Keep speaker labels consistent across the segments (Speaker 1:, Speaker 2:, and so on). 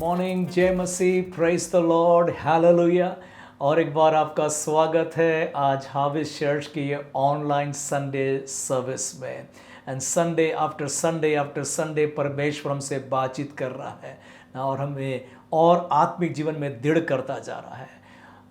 Speaker 1: Morning, जय मसीह, praise the Lord, hallelujah. और एक बार आपका स्वागत है आज हार्वेस्ट चर्च की ये ऑनलाइन संडे सर्विस में। एंड संडे आफ्टर संडे परमेश्वर हमसे बातचीत कर रहा है और हमें और आत्मिक जीवन में दृढ़ करता जा रहा है।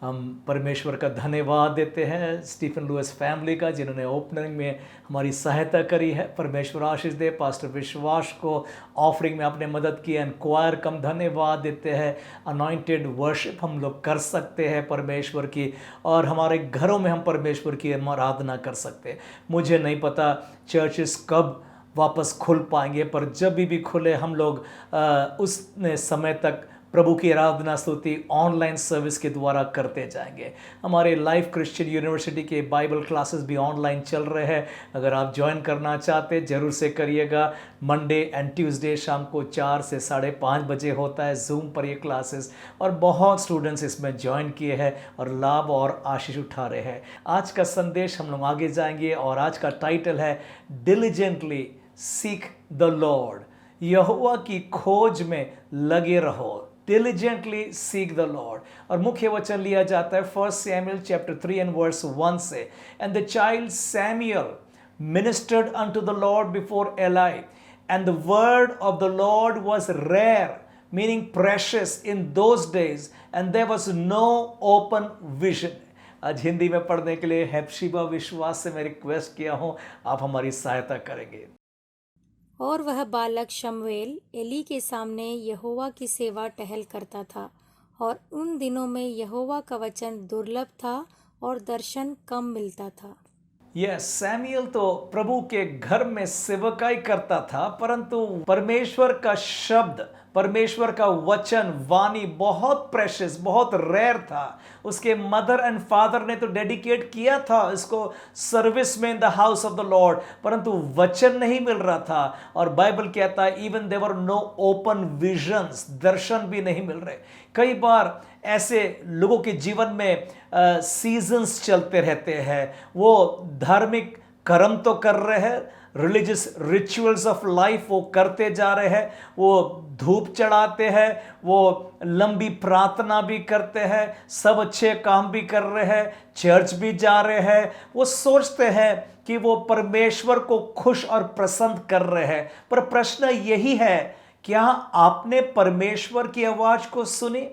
Speaker 1: हम परमेश्वर का धन्यवाद देते हैं स्टीफन लुइस फैमिली का, जिन्होंने ओपनिंग में हमारी सहायता करी है। परमेश्वर आशीष दे। पास्टर विश्वास को ऑफरिंग में आपने मदद की। एंड क्वायर कम धन्यवाद देते हैं। अनॉइंटेड वर्शिप हम लोग कर सकते हैं परमेश्वर की, और हमारे घरों में हम परमेश्वर की आराधना कर सकते हैं। मुझे नहीं पता चर्चेस कब वापस खुल पाएंगे, पर जब भी खुले हम लोग उस समय तक प्रभु की आराधना स्तुति ऑनलाइन सर्विस के द्वारा करते जाएंगे। हमारे लाइफ क्रिश्चियन यूनिवर्सिटी के बाइबल क्लासेस भी ऑनलाइन चल रहे हैं। अगर आप ज्वाइन करना चाहते जरूर से करिएगा। मंडे एंड ट्यूसडे शाम को 4 से 5:30 बजे होता है जूम पर ये क्लासेस, और बहुत स्टूडेंट्स इसमें ज्वाइन किए हैं और लाभ और आशीष उठा रहे हैं। आज का संदेश हम लोग आगे जाएंगे और आज का टाइटल है डिलिजेंटली सीक द लॉर्ड। यहोवा की खोज में लगे रहो। Diligently seek the Lord। और मुख्य वचन लिया जाता है 1 Samuel chapter 3 and verse 1 से। And the child Samuel ministered unto the Lord before Eli, and the word of the Lord was rare, meaning precious in those days, and there was no open vision। आज हिंदी में पढ़ने के लिए हेप्शिबा विश्वास से मैं request किया हूँ, आप हमारी सहायता करेंगे।
Speaker 2: और वह बालक शमूएल एली के सामने यहोवा की सेवा टहल करता था, और उन दिनों में यहोवा का वचन दुर्लभ था और दर्शन कम मिलता था।
Speaker 1: सैमुएल तो प्रभु के घर में सेवकाई करता था, परंतु परमेश्वर का शब्द, परमेश्वर का वचन, वाणी बहुत प्रेशियस, बहुत रेयर था। उसके मदर एंड फादर ने तो डेडिकेट किया था इसको सर्विस में in the house of the Lord, परंतु वचन नहीं मिल रहा था। और बाइबल कहता है even there were no open visions, दर्शन भी नहीं मिल रहे। कई बार ऐसे लोगों के जीवन में सीजन्स चलते रहते हैं। वो धार्मिक कर्म तो कर रहे हैं, रिलीजियस रिचुअल्स ऑफ लाइफ वो करते जा रहे हैं, वो धूप चढ़ाते हैं, वो लंबी प्रार्थना भी करते हैं, सब अच्छे काम भी कर रहे हैं, चर्च भी जा रहे हैं। वो सोचते हैं कि वो परमेश्वर को खुश और प्रसन्न कर रहे हैं। पर प्रश्न यही है, क्या आपने परमेश्वर की आवाज को सुनी?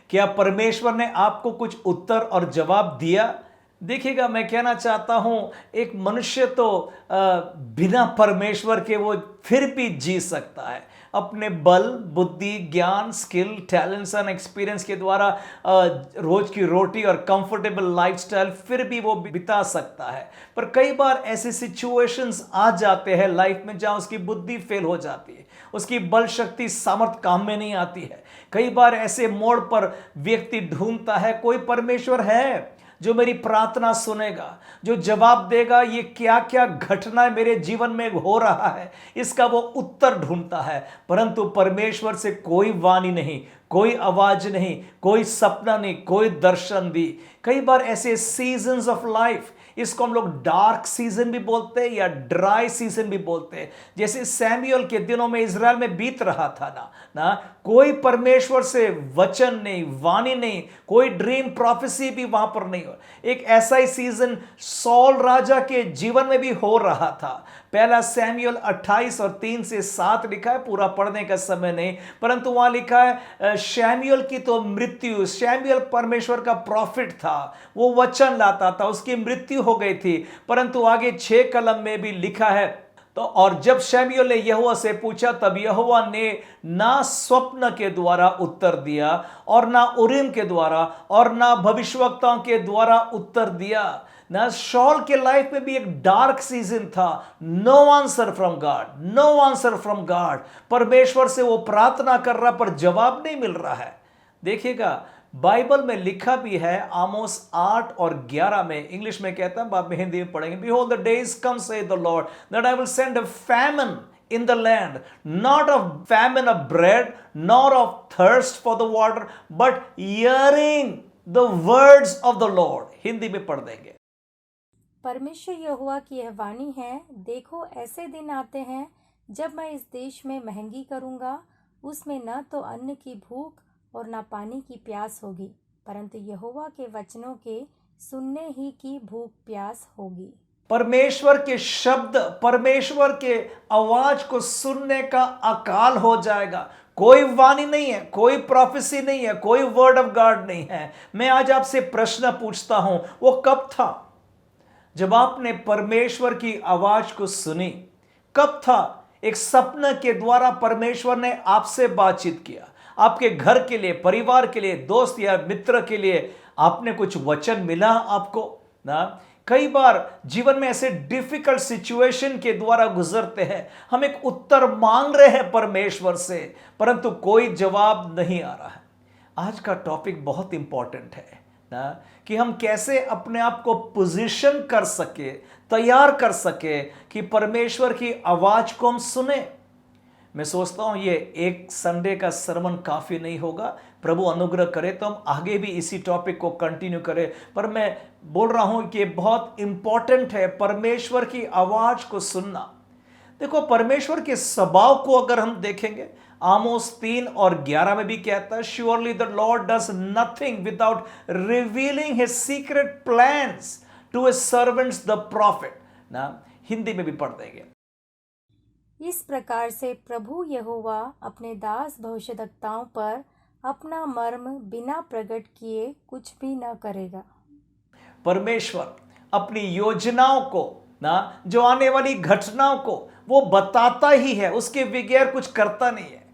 Speaker 1: क्या परमेश्वर ने आपको कुछ उत्तर और जवाब दिया? देखिएगा, मैं कहना चाहता हूं, एक मनुष्य तो बिना परमेश्वर के वो फिर भी जी सकता है। अपने बल, बुद्धि, ज्ञान, स्किल, टैलेंट्स एंड एक्सपीरियंस के द्वारा रोज की रोटी और कंफर्टेबल लाइफस्टाइल फिर भी वो बिता सकता है। पर कई बार ऐसे सिचुएशंस आ जाते हैं लाइफ में जहां उसकी बुद्धि फेल हो जाती है, उसकी बल शक्ति सामर्थ काम में नहीं आती है। कई बार ऐसे मोड़ पर व्यक्ति ढूंढता है कोई परमेश्वर है जो मेरी प्रार्थना सुनेगा, जो जवाब देगा ये क्या क्या घटना मेरे जीवन में हो रहा है, इसका वो उत्तर ढूंढता है। परंतु परमेश्वर से कोई वाणी नहीं, कोई आवाज नहीं, कोई सपना नहीं, कोई दर्शन भी। कई बार ऐसे सीजन्स ऑफ लाइफ, इसको हम लोग डार्क सीजन भी बोलते हैं या ड्राई सीजन भी बोलते हैं, जैसे सैमुएल के दिनों में इजराइल में बीत रहा था ना कोई परमेश्वर से वचन नहीं, वाणी नहीं, कोई ड्रीम प्रोफेसी भी वहां पर नहीं हो। एक ऐसा ही सीजन सॉल राजा के जीवन में भी हो रहा था। पहला सैमुएल 28 और 3 से 7 लिखा है, पूरा पढ़ने का समय नहीं, परंतु वहां लिखा है शमूएल की तो मृत्यु, शमूएल परमेश्वर का प्रॉफिट था, वो वचन लाता था, उसकी मृत्यु हो गई थी। परंतु आगे 6 कलम में भी लिखा है, तो और जब शमूएल ने यहोवा से पूछा तब यहोवा ने ना स्वप्न के द्वारा उत्तर दिया और ना उरीम के द्वारा और ना भविष्यवक्ताओं के द्वारा उत्तर दिया। ना शॉल के लाइफ में भी एक डार्क सीजन था, no answer from God, no answer from God. परमेश्वर से वो प्रार्थना कर रहा पर जवाब नहीं मिल रहा है। देखिएगा, बाइबल में लिखा भी है आमोस 8 और 11 में, इंग्लिश में कहता है, बाद में हिंदी में पढ़ेंगे, Behold the days come, saith the Lord, that I will send a famine in the land, not a famine of bread, nor of thirst for the water, but hearing the words of the Lord। Hindi में पढ़ देंगे।
Speaker 2: परमेश्वर यहोवा की यह वाणी है, देखो ऐसे दिन आते हैं जब मैं इस देश में महंगी करूंगा, उसमें न तो अन्न की भूख और न पानी की प्यास होगी, परंतु यहोवा के वचनों के सुनने ही की भूख प्यास होगी।
Speaker 1: परमेश्वर के शब्द, परमेश्वर के आवाज को सुनने का अकाल हो जाएगा। कोई वाणी नहीं है, कोई प्रोफेसी नहीं है, कोई वर्ड ऑफ गॉड नहीं है। मैं आज आपसे प्रश्न पूछता हूं, वो कब था जब आपने परमेश्वर की आवाज को सुनी? कब था? एक सपने के द्वारा परमेश्वर ने आपसे बातचीत किया, आपके घर के लिए, परिवार के लिए, दोस्त या मित्र के लिए आपने कुछ वचन मिला आपको ना? कई बार जीवन में ऐसे डिफिकल्ट सिचुएशन के द्वारा गुजरते हैं, हम एक उत्तर मांग रहे हैं परमेश्वर से, परंतु कोई जवाब नहीं आ रहा है। आज का टॉपिक बहुत इंपॉर्टेंट है ना, कि हम कैसे अपने आप को पोजीशन कर सके, तैयार कर सके कि परमेश्वर की आवाज को हम सुने। मैं सोचता हूं ये एक संडे का सरमन काफी नहीं होगा। प्रभु अनुग्रह करे तो हम आगे भी इसी टॉपिक को कंटिन्यू करें, पर मैं बोल रहा हूं कि बहुत इंपॉर्टेंट है परमेश्वर की आवाज को सुनना। देखो, परमेश्वर के स्वभाव को अगर हम देखेंगे, आमोस 3 और 11 में भी कहता है, surely the lord does nothing without revealing his secret plans to his servants the prophet ना। हिंदी में भी पढ़ देंगे।
Speaker 2: इस प्रकार से प्रभु यहोवा अपने दास भविष्यद्वक्ताओं पर अपना मर्म बिना प्रकट किए कुछ भी न करेगा।
Speaker 1: परमेश्वर अपनी योजनाओं को ना, जो आने वाली घटनाओं को वो बताता ही है, उसके बगैर कुछ करता नहीं है।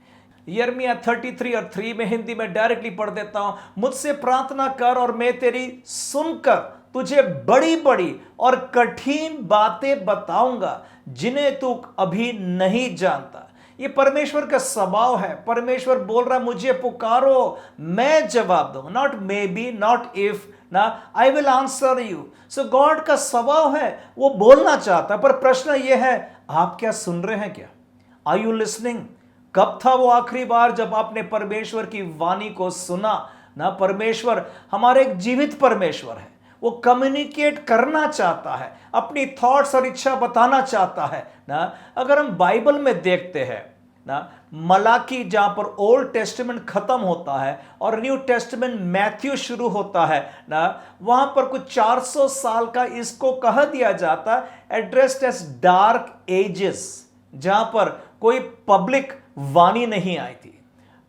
Speaker 1: यिर्मयाह 33 और 3 में हिंदी में डायरेक्टली पढ़ देता हूं, मुझसे प्रार्थना कर और मैं तेरी सुनकर तुझे बड़ी बड़ी और कठिन बातें बताऊंगा जिन्हें तू अभी नहीं जानता। ये परमेश्वर का स्वभाव है। परमेश्वर बोल रहा है, मुझे पुकारो, मैं जवाब दूंगा। Not maybe, not if ना, I will answer you. So God का स्वभाव है, वो बोलना चाहता है, पर प्रश्न ये है, आप क्या सुन रहे हैं? क्या आर यू लिसनिंग? कब था वो आखिरी बार जब आपने परमेश्वर की वाणी को सुना ना? परमेश्वर हमारे एक जीवित परमेश्वर है, वो कम्युनिकेट करना चाहता है, अपनी थॉट्स और इच्छा बताना चाहता है ना। अगर हम बाइबल में देखते हैं ना, मलाकी जहां पर ओल्ड टेस्टामेंट खत्म होता है और न्यू टेस्टामेंट मैथ्यू शुरू होता है ना, वहां पर कुछ 400 साल का इसको कह दिया जाता है एड्रेस्ड एज डार्क एजेस, जहां पर कोई पब्लिक वाणी नहीं आई थी।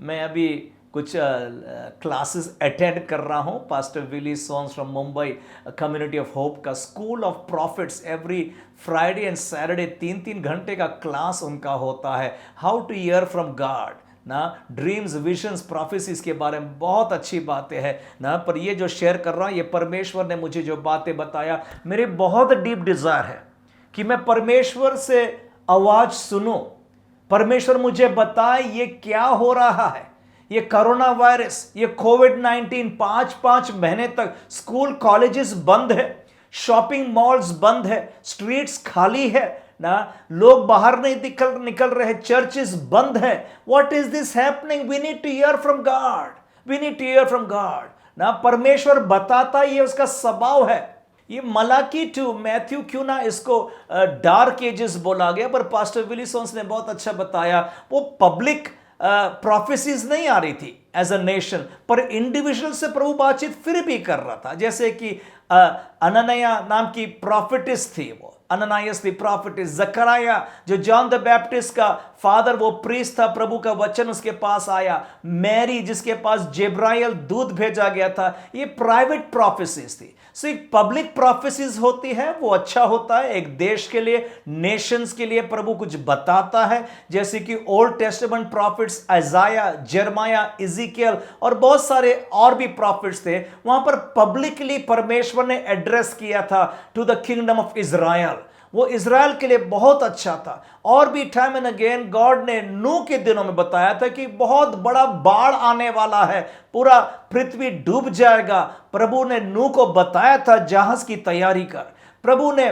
Speaker 1: मैं अभी कुछ क्लासेस अटेंड कर रहा हूँ, pastor Willy Sons from Mumbai Community of Hope का School of Prophets. Every Friday and Saturday 3-3 घंटे का क्लास उनका होता है, how to hear from God ना, ड्रीम्स, विजन्स, प्रोफेसीज के बारे में बहुत अच्छी बातें हैं ना। पर ये जो शेयर कर रहा हूँ, ये परमेश्वर ने मुझे जो बातें बताया, मेरे बहुत डीप डिजायर है कि मैं परमेश्वर से आवाज सुनूं, परमेश्वर मुझे बताए ये क्या हो रहा है। ये कोरोना वायरस, ये कोविड-19, 5 महीने तक स्कूल कॉलेजेस बंद है, शॉपिंग मॉल्स बंद है, स्ट्रीट्स खाली है ना, लोग बाहर नहीं निकल रहे, चर्चेस बंद है। What is this happening? We need to hear from God, we need to hear from God ना। परमेश्वर बताता, ये उसका स्वभाव है। ये मलाकी 2, मैथ्यू क्यों ना इसको डार्क एजेस बोला गया, पर पास्टर विली सोन्स ने बहुत अच्छा बताया, वो पब्लिक प्रोफेसीज नहीं आ रही थी एज अ नेशन, पर इंडिविजुअल से प्रभु बातचीत फिर भी कर रहा था। जैसे कि अननया नाम की प्रॉफिटिस थी, वो अननायस थी प्रॉफिटिस। जकराया जो जॉन द बैप्टिस्ट का फादर, वो प्रीस्ट था, प्रभु का वचन उसके पास आया। मैरी जिसके पास जेब्राइल दूध भेजा गया था, ये प्राइवेट प्रोफेसीज थी। सो एक पब्लिक प्रोफेसीज होती है, वो अच्छा होता है, एक देश के लिए, नेशंस के लिए प्रभु कुछ बताता है। जैसे कि Old Testament prophets Isaiah, Jeremiah, Ezekiel और बहुत सारे और भी प्रॉफिट्स थे, वहां पर पब्लिकली परमेश्वर ने एड्रेस किया था to the kingdom of Israel. वो इज़राइल के लिए बहुत अच्छा था। और भी टाइम एंड अगेन गॉड ने नूह के दिनों में बताया था कि बहुत बड़ा बाढ़ आने वाला है, पूरा पृथ्वी डूब जाएगा। प्रभु ने नूह को बताया था, जहाज की तैयारी कर। प्रभु ने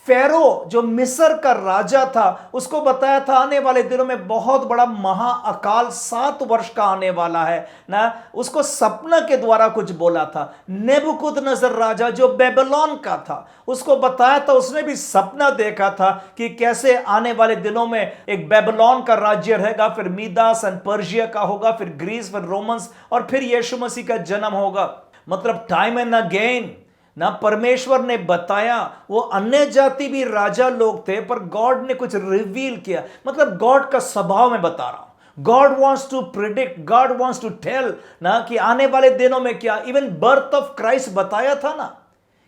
Speaker 1: फेरो जो मिस्र का राजा था उसको बताया था आने वाले दिनों में बहुत बड़ा महाअकाल 7 वर्ष का आने वाला है ना। उसको सपना के द्वारा कुछ बोला था। नेबुकदनेस्सर राजा जो बेबीलोन का था उसको बताया था, उसने भी सपना देखा था कि कैसे आने वाले दिनों में एक बेबीलोन का राज्य रहेगा, फिर मीदास एंड पर्शिया का होगा, फिर ग्रीस, फिर रोमन्स, और फिर यीशु मसीह का जन्म होगा। मतलब टाइम एंड अगेन ना परमेश्वर ने बताया। वो अन्य जाति भी राजा लोग थे पर गॉड ने कुछ रिवील किया। मतलब गॉड का स्वभाव में बता रहा हूं। God wants to predict, God wants to tell ना कि आने वाले दिनों में क्या। इवन बर्थ ऑफ क्राइस्ट बताया था ना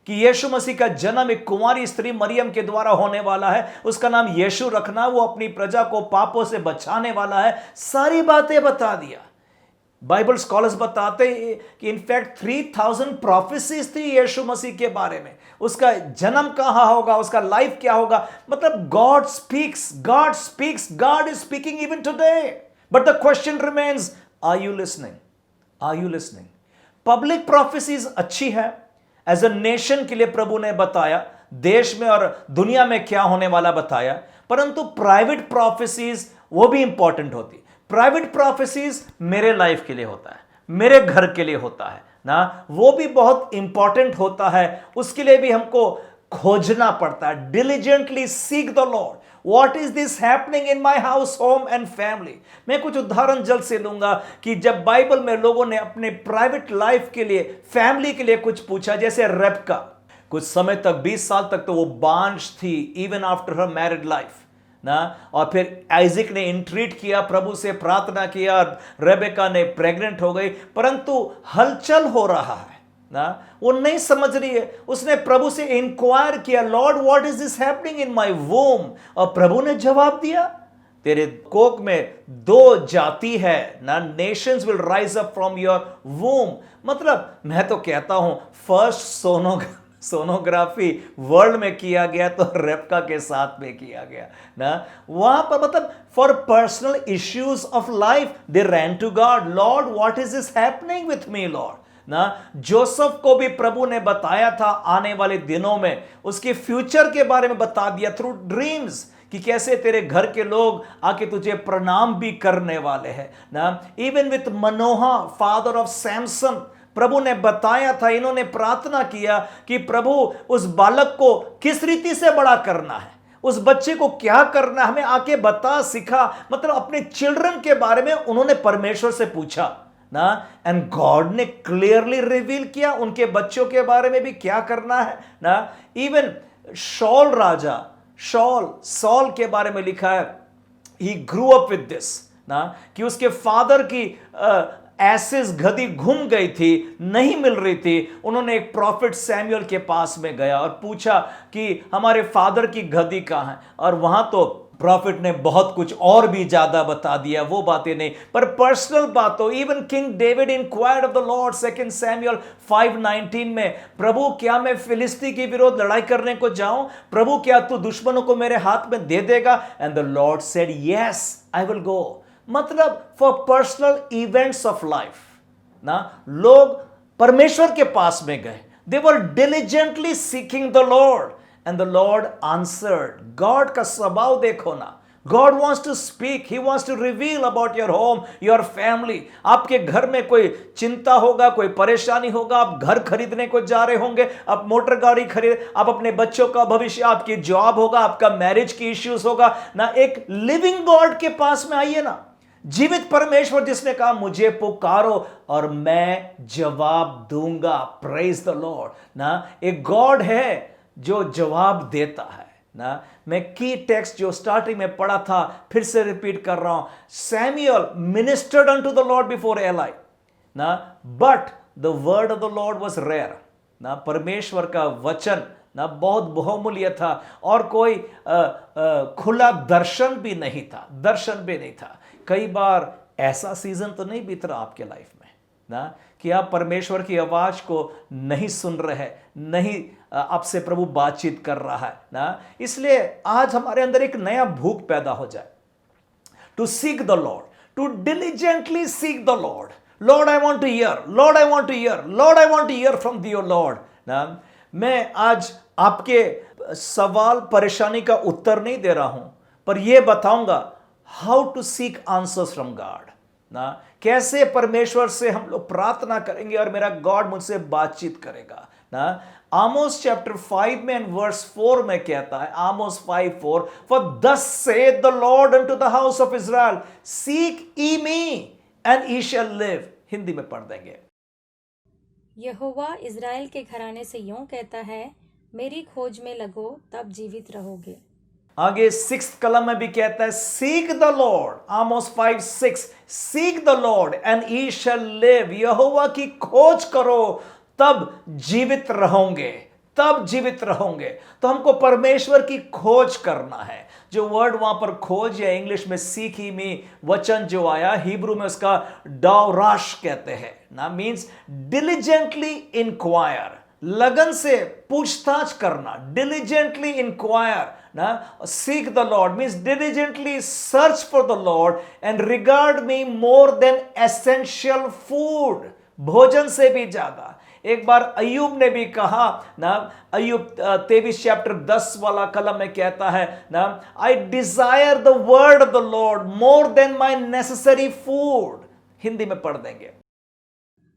Speaker 1: कि यीशु मसीह का जन्म एक कुंवारी स्त्री मरियम के द्वारा होने वाला है, उसका नाम यीशु रखना, वो अपनी प्रजा को पापों से बचाने वाला है। सारी बातें बता दिया। बाइबल स्कॉलर्स बताते हैं कि इनफैक्ट 3000 प्रोफेसीज थी यीशु मसीह के बारे में। उसका जन्म कहां होगा, उसका लाइफ क्या होगा। मतलब God speaks, God speaks, God is speaking even today. But the question remains, are you listening? Are you listening? Public prophecies अच्छी है, एज अ नेशन के लिए प्रभु ने बताया, देश में और दुनिया में क्या होने वाला बताया, परंतु प्राइवेट प्रोफेसीज वो भी इंपॉर्टेंट होती। प्राइवेट प्रोफेसीज मेरे लाइफ के लिए होता है, मेरे घर के लिए होता है ना, वो भी बहुत इंपॉर्टेंट होता है। उसके लिए भी हमको खोजना पड़ता है। Diligently seek the Lord, what is this happening in my house, home and family. मैं कुछ उदाहरण जल्द से लूंगा कि जब बाइबल में लोगों ने अपने प्राइवेट लाइफ के लिए, फैमिली के लिए कुछ पूछा, जैसे रेबका कुछ समय तक 20 साल तक तो वो बांझ थी, even after her married life ना। और फिर आइजक ने इंट्रीट किया, प्रभु से प्रार्थना किया, रेबेका ने प्रेग्नेंट हो गई, परंतु हलचल हो रहा है ना, वो नहीं समझ रही है। उसने प्रभु से इंक्वायर किया, Lord what is this happening in my womb. और प्रभु ने जवाब दिया, तेरे कोख में 2 जाति है ना, nations will rise up from your womb. मतलब मैं तो कहता हूं फर्स्ट सोनोग्राफी वर्ल्ड में किया गया तो रेबका के साथ में किया गया ना। वहां पर मतलब for personal issues of life they ran to God, Lord what is this happening with me Lord ना। जोसेफ को भी प्रभु ने बताया था आने वाले दिनों में, उसके फ्यूचर के बारे में बता दिया थ्रू ड्रीम्स कि कैसे तेरे घर के लोग आके तुझे प्रणाम भी करने वाले हैं ना। Even with Manoah father of Samson, प्रभु ने बताया था, इन्होंने प्रार्थना किया कि प्रभु उस बालक को किस रीति से बड़ा करना है, उस बच्चे को क्या करना है, हमें आके बता, सिखा। मतलब अपने चिल्ड्रन के बारे में उन्होंने परमेश्वर से पूछा ना, एंड गॉड ने क्लियरली रिवील किया उनके बच्चों के बारे में भी क्या करना है ना। इवन शॉल राजा, सॉल के बारे में लिखा है, ही ग्रू अप विद दिस ना, कि उसके फादर की एसिस गधी घूम गई थी, नहीं मिल रही थी। उन्होंने एक प्रॉफिट सैमुअल के पास में गया और पूछा कि हमारे फादर की गधी कहां है, और वहां तो प्रॉफिट ने बहुत कुछ और भी ज्यादा बता दिया, वो बातें नहीं पर पर्सनल बातों। Even king David inquired of the Lord, 2 Samuel 5:19 में, प्रभु क्या मैं फिलिस्ती के विरोध लड़ाई करने को जाऊं? प्रभु क्या तू दुश्मनों को मेरे हाथ में दे देगा? And the Lord said yes I will go. मतलब for personal events of life ना, लोग परमेश्वर के पास में गए, they were diligently seeking the Lord and the Lord answered. God का स्वभाव देखो ना, God wants to speak, he wants to reveal about your home, your family. आपके घर में कोई चिंता होगा, कोई परेशानी होगा, आप घर खरीदने को जा रहे होंगे, आप मोटर गाड़ी खरीद, आप अपने बच्चों का भविष्य, आपकी जॉब होगा, आपका मैरिज की इश्यूज होगा ना, एक लिविंग गॉड के पास में आइए ना, जीवित परमेश्वर जिसने कहा मुझे पुकारो और मैं जवाब दूंगा। प्रेज द लॉर्ड ना, एक गॉड है जो जवाब देता है ना। मैं की टेक्स्ट जो स्टार्टिंग में पढ़ा था फिर से रिपीट कर रहा हूं, Samuel ministered unto the Lord before Eli ना, but the word of the Lord was rare ना। परमेश्वर का वचन ना बहुत बहुमूल्य था, और कोई खुला दर्शन भी नहीं था। कई बार ऐसा सीजन तो नहीं बीत रहा आपके लाइफ में ना कि आप परमेश्वर की आवाज को नहीं सुन रहे, नहीं आपसे प्रभु बातचीत कर रहा है ना। इसलिए आज हमारे अंदर एक नया भूख पैदा हो जाए, to seek the Lord, to diligently seek the Lord. Lord I want to hear, Lord I want to hear, Lord I want to hear from your Lord ना। मैं आज आपके सवाल परेशानी का उत्तर नहीं दे रहा हूं, पर यह बताऊंगा how to seek answers from God ना, कैसे परमेश्वर से हम लोग प्रार्थना करेंगे और मेरा गॉड मुझसे बातचीत करेगा ना। आमोस चैप्टर 5 में एंड वर्स 4 में कहता है, Amos 5:4, for thus saith the Lord unto the house of Israel, seek ye me and ye shall live. Hindi में पढ़ देंगे।
Speaker 2: यहोवा इज़राइल के घराने से यूं कहता है, मेरी खोज में लगो तब जीवित रहोगे।
Speaker 1: आगे 6th कलम में भी कहता है, seek the Lord, Amos 5:6, seek the Lord and ye shall live. यहोवा की खोज करो तब जीवित रहोगे, तब जीवित रहोगे। तो हमको परमेश्वर की खोज करना है। जो वर्ड वहां पर खोज या इंग्लिश में सीख ही में वचन जो आया, हिब्रू में उसका डावराश कहते हैं ना, मींस डिलिजेंटली इंक्वायर, लगन से पूछताछ करना, डिलिजेंटली इंक्वायर ना। Seek the Lord means diligently search for the Lord and regard me more than essential food, भोजन से भी ज्यादा। एक बार अय्यूब ने भी कहा ना, अय्यूब 23 चैप्टर 10 वाला कलम में कहता है ना, आई desire the word of the Lord more than my necessary food. Hindi में पढ़ देंगे।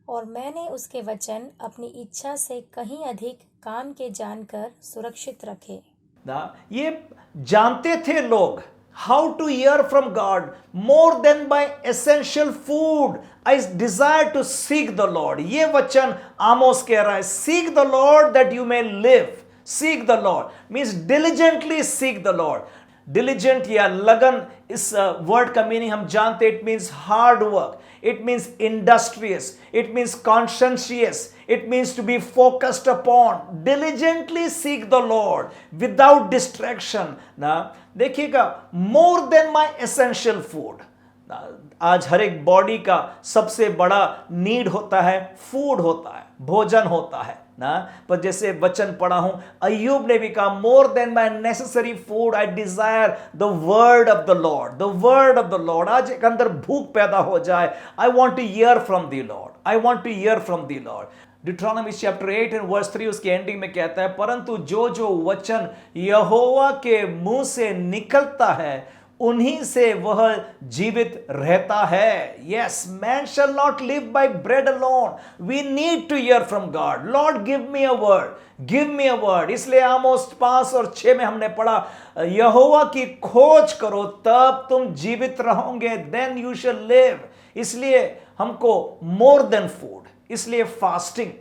Speaker 2: और मैंने उसके वचन अपनी इच्छा से कहीं अधिक काम के जानकर सुरक्षित रखे
Speaker 1: ना। ये जानते थे लोग how to hear from God more than by essential food, I desire to seek the Lord. ये वचन आमोस कह रहा है, seek the Lord that you may live. Seek the Lord means diligently seek the Lord. Diligent या लगन, इस word का meaning हम जानते, it means hard work, it means industrious, it means conscientious, it means to be focused upon, diligently seek the Lord without distraction ना। देखिएगा, more than my essential food ना, आज हर एक बॉडी का सबसे बड़ा नीड होता है, फूड होता है, भोजन होता है ना। पर जैसे वचन पढ़ा हूं, अय्यूब ने भी कहा, more than my necessary food I desire the word of the Lord, the word of the Lord. आज एक अंदर भूख पैदा हो जाए, I want to hear from the Lord, I want to hear from the Lord. Deuteronomy chapter 8 and verse 3 उसके ending में कहता है, परंतु जो जो वचन यहोवा के मुंह से निकलता है उन्हीं से वह जीवित रहता है। Yes, man shall not live by bread alone, we need to hear from God. Lord give me a word, give me a word. इसलिए आमोस 5 और 6 में हमने पढ़ा, यहोवा की खोज करो तब तुम जीवित रहोगे, देन यू शैल लिव। इसलिए हमको मोर देन फूड, इसलिए फास्टिंग,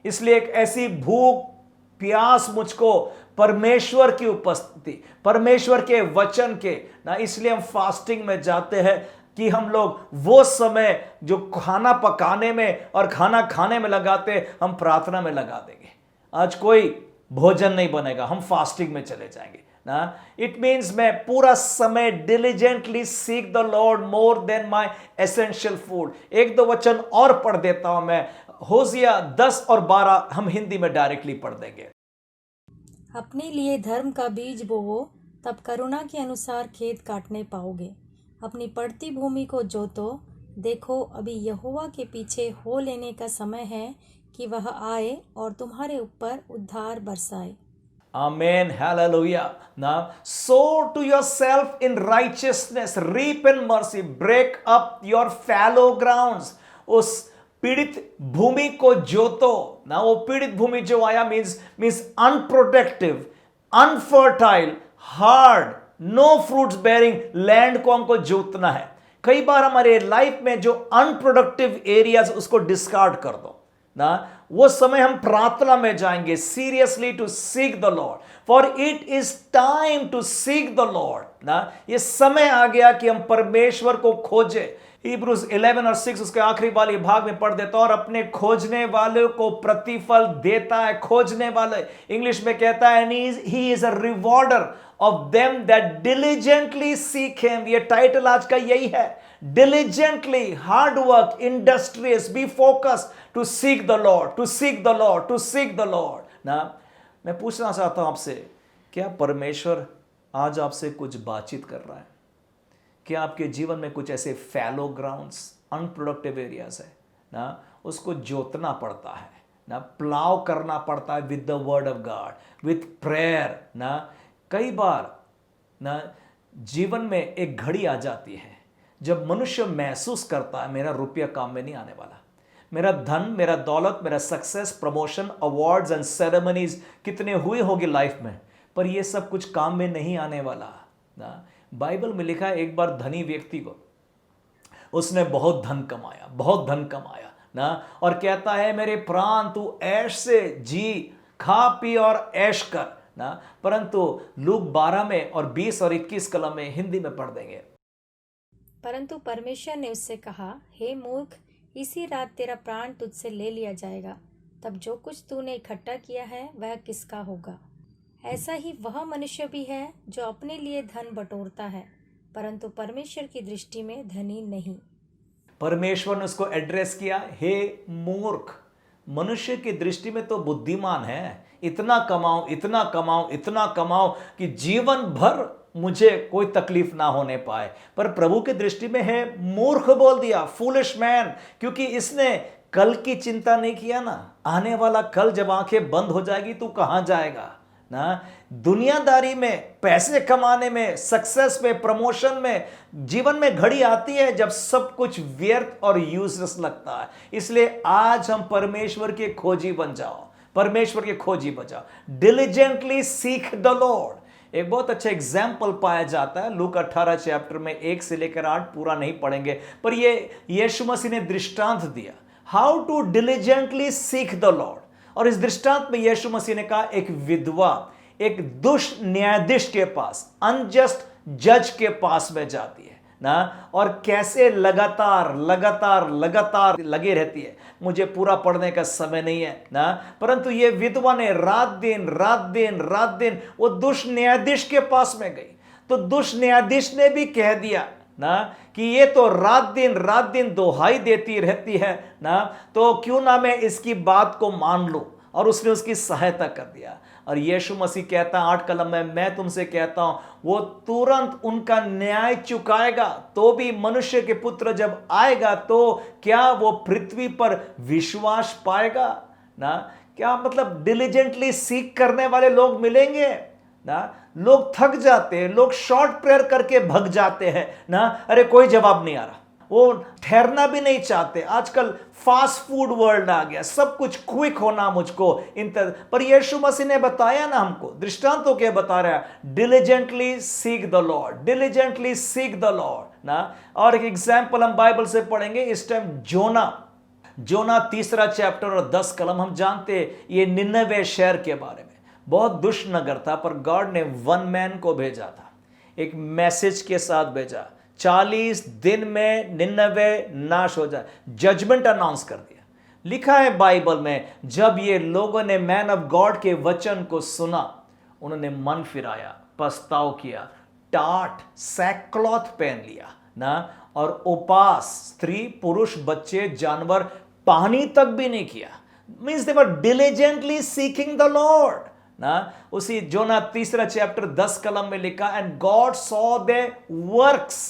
Speaker 1: इसलिए एक ऐसी भूख प्यास मुझको परमेश्वर की उपस्थिति, परमेश्वर के वचन के ना, इसलिए हम फास्टिंग में जाते हैं कि हम लोग वो समय जो खाना पकाने में और खाना खाने में लगाते, हम प्रार्थना में लगा देंगे। आज कोई भोजन नहीं बनेगा, हम फास्टिंग में चले जाएंगे ना। इट मीन्स मैं पूरा समय diligently seek the Lord more than my essential food. एक दो वचन और पढ़ देता हूं मैं, होसिया 10 और 12 हम हिंदी में डायरेक्टली पढ़ देंगे।
Speaker 2: अपने लिए धर्म का बीज बोवो, तब करुणा के अनुसार खेत काटने पाओगे। अपनी पड़ती भूमि को जोतो, देखो अभी यहोवा के पीछे हो लेने का समय है कि वह आए और तुम्हारे ऊपर उद्धार बरसाए।
Speaker 1: Amen, hallelujah. Now, sow to yourself in righteousness, reap in mercy, break up your fallow grounds. उस पीड़ित भूमि को जोतो ना। वो पीड़ित भूमि जो आया means unproductive, unfertile, hard, no fruits bearing land को हमको जोतना है। कई बार हमारे लाइफ में जो अनप्रोडक्टिव एरियाज, उसको डिस्कार्ड कर दो ना। वो समय हम प्रार्थना में जाएंगे, seriously to seek the Lord, for it is time to seek the Lord ना। ये समय आ गया कि हम परमेश्वर को खोजें। Hebrews 11 और 6 उसके आखिरी वाले भाग में पढ़ देता, और अपने खोजने वाले को प्रतिफल देता है। खोजने वाले इंग्लिश में कहता है, he is a rewarder of them that diligently seek him। ये टाइटल आज का यही है, diligently, hard work, industrious, be focused to seek the Lord, to seek the Lord, to seek the Lord ना। मैं पूछना चाहता हूं आपसे, क्या परमेश्वर आज आपसे कुछ बातचीत कर रहा है? क्या आपके जीवन में कुछ ऐसे फैलो ग्राउंड्स, अनप्रोडक्टिव एरियाज है ना, उसको जोतना पड़ता है ना प्लाव करना पड़ता है with the word of God, with prayer ना। कई बार ना जीवन में एक घड़ी आ जाती है जब मनुष्य महसूस करता है मेरा रुपया काम में नहीं आने वाला, मेरा धन, मेरा दौलत, मेरा success, promotion, awards and ceremonies कितने हुए होंगे लाइफ में, पर ये सब कुछ काम में नहीं आने वाला ना। बाइबल में लिखा है एक बार धनी व्यक्ति को, उसने बहुत धन कमाया, बहुत धन कमाया ना, और कहता है मेरे प्राण तू ऐश से जी, खा पी और ऐश कर ना। परंतु लूक 12 में और 20 और 21 कलम में हिंदी में पढ़ देंगे।
Speaker 2: परंतु परमेश्वर ने उससे कहा, हे मूर्ख, इसी रात तेरा प्राण तुझसे ले लिया जाएगा। तब जो कुछ तूने इकट्ठा किया है वह किसका होगा? ऐसा ही वह मनुष्य भी है जो अपने लिए धन बटोरता है, परंतु परमेश्वर की दृष्टि में धनी नहीं।
Speaker 1: परमेश्वर ने उसको एड्रेस किया, हे मूर्ख। मनुष्य की दृष्टि में तो बुद्धिमान है, इतना कमाऊं, इतना कमाऊं, इतना कमाऊं कि जीवन भर मुझे कोई तकलीफ ना होने पाए। पर प्रभु की दृष्टि में है मूर्ख बोल दिया, फूलिश मैन, क्योंकि इसने कल की चिंता नहीं किया ना। आने वाला कल जब आंखें बंद हो जाएगी तू कहां जाएगा ना। दुनियादारी में, पैसे कमाने में, सक्सेस में, प्रमोशन में, जीवन में घड़ी आती है जब सब कुछ व्यर्थ और यूजलेस लगता है। इसलिए आज हम परमेश्वर के खोजी बन जाओ, परमेश्वर के खोजी बन जाओ। Diligently seek the Lord. एक बहुत अच्छा एग्जाम्पल पाया जाता है लूक 18 चैप्टर में 1 से लेकर 8, पूरा नहीं पढ़ेंगे, पर ये यीशु मसीह ने दृष्टांत दिया, how to diligently seek the Lord. और इस दृष्टांत में यीशु मसीह ने कहा एक विधवा एक दुष्ट न्यायाधीश के पास, अनजस्ट जज के पास में जाती है ना, और कैसे लगातार लगातार लगातार लगी रहती है। मुझे पूरा पढ़ने का समय नहीं है ना, परंतु ये विधवा ने रात दिन रात दिन रात दिन वो दुष्ट न्यायाधीश के पास में गई, तो दुष्ट न्यायाधीश ने भी कह दिया ना कि ये तो रात दिन दोहाई देती रहती है ना, तो क्यों ना मैं इसकी बात को मान लूं। और उसने उसकी सहायता कर दिया। और यीशु मसीह कहता 8 कलम में, मैं तुमसे कहता हूं वो तुरंत उनका न्याय चुकाएगा। तो भी मनुष्य के पुत्र जब आएगा तो क्या वो पृथ्वी पर विश्वास पाएगा ना। क्या मतलब डिलिजेंटली सीख करने वाले लोग मिलेंगे ना। लोग थक जाते हैं, लोग शॉर्ट प्रेयर करके भग जाते हैं ना, अरे कोई जवाब नहीं आ रहा, वो ठहरना भी नहीं चाहते। आजकल फास्ट फूड वर्ल्ड आ गया, सब कुछ क्विक होना मुझको पर यीशु मसीह ने बताया ना हमको, दृष्टांत तो क्या बता रहा है, diligently seek the Lord, diligently seek the Lord ना। और एक एग्जाम्पल हम बाइबल से पढ़ेंगे इस टाइम, जोना 3 चैप्टर और 10 कलम। हम जानते हैं ये निनवे शहर के बारे में, बहुत दुष्ट नगर था, पर गॉड ने 1 मैन को भेजा था, एक मैसेज के साथ भेजा, 40 दिन में निनवे नाश हो जाए, जजमेंट अनाउंस कर दिया। लिखा है बाइबल में, जब ये लोगों ने मैन ऑफ गॉड के वचन को सुना, उन्होंने मन फिराया, पछताव किया, टाट सैकक्लॉथ पहन लिया ना, और उपास, स्त्री पुरुष बच्चे जानवर, पानी तक भी नहीं किया। Means they were diligently seeking the Lord ना। उसी जोना 3 चैप्टर 10 कलम में लिखा, and God saw there works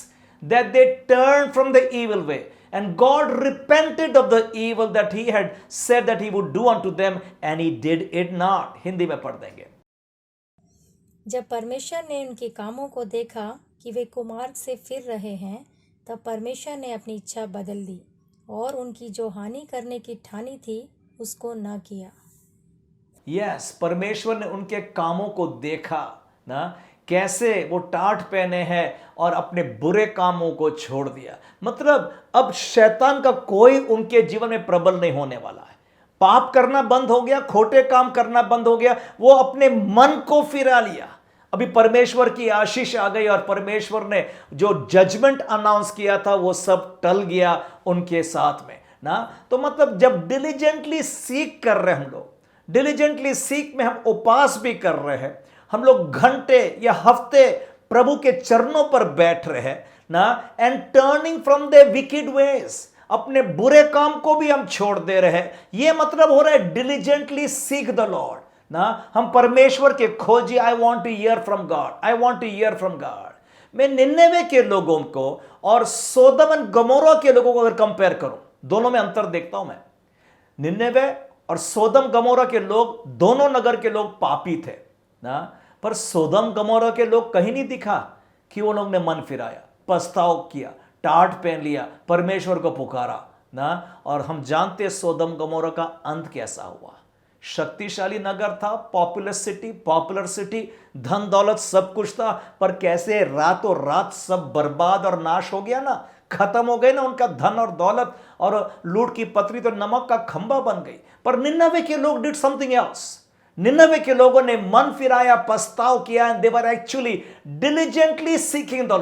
Speaker 1: that they turned from the evil way, and God repented of the evil that he had said that he would do unto them, and he did it not। Hindi में पढ़ देंगे।
Speaker 2: जब परमेश्वर ने उनके कामों को देखा कि वे कुमार्ग से फिर रहे हैं, तब परमेश्वर ने अपनी इच्छा बदल दी और उनकी जो हानि करने की ठानी थी उसको न किया।
Speaker 1: यस, परमेश्वर ने उनके कामों को देखा ना, कैसे वो टाट पहने हैं और अपने बुरे कामों को छोड़ दिया। मतलब अब शैतान का कोई उनके जीवन में प्रबल नहीं होने वाला है। पाप करना बंद हो गया, खोटे काम करना बंद हो गया, वो अपने मन को फिरा लिया। अभी परमेश्वर की आशीष आ गई और परमेश्वर ने जो जजमेंट अनाउंस किया था वो सब टल गया उनके साथ में ना। तो मतलब जब डिलिजेंटली सीख कर रहे हम लोग, डिलिजेंटली सीख में हम उपास भी कर रहे हैं, हम लोग घंटे या हफ्ते प्रभु के चरणों पर बैठ रहे हैं ना, and turning from the wicked ways, अपने बुरे काम को भी हम छोड़ दे रहे हैं। ये मतलब हो रहा है डिलिजेंटली सीक द लॉर्ड ना। हम परमेश्वर के खोजी, I want to hear from God, I want to hear from God. मैं निन्नवे के लोगों को और सोदम एंड गमोरा के लोगों को अगर कंपेयर करूं, दोनों में अंतर देखता हूं मैं। निन्नवे और सोदम गमोरा के लोग, दोनों नगर के लोग पापी थे ना। पर सोदम गमोरा के लोग कहीं नहीं दिखा कि वो लोग ने मन फिराया, पछताव किया, टाट पहन लिया, परमेश्वर को पुकारा ना। और हम जानते हैं सोदम गमोरा का अंत कैसा हुआ। शक्तिशाली नगर था, पॉपुलर सिटी, धन दौलत सब कुछ था, पर कैसे रातों रात सब बर्बाद और नाश हो गया ना, खत्म हो गए ना उनका धन और दौलत, और लूट की पत्री तो नमक का खंबा बन गई। पर निन्नवे के लोग डिड समथिंग एल्स। निन्नवे के लोगों ने मन फिराया, पछताव किया, and they were actually diligently seeking the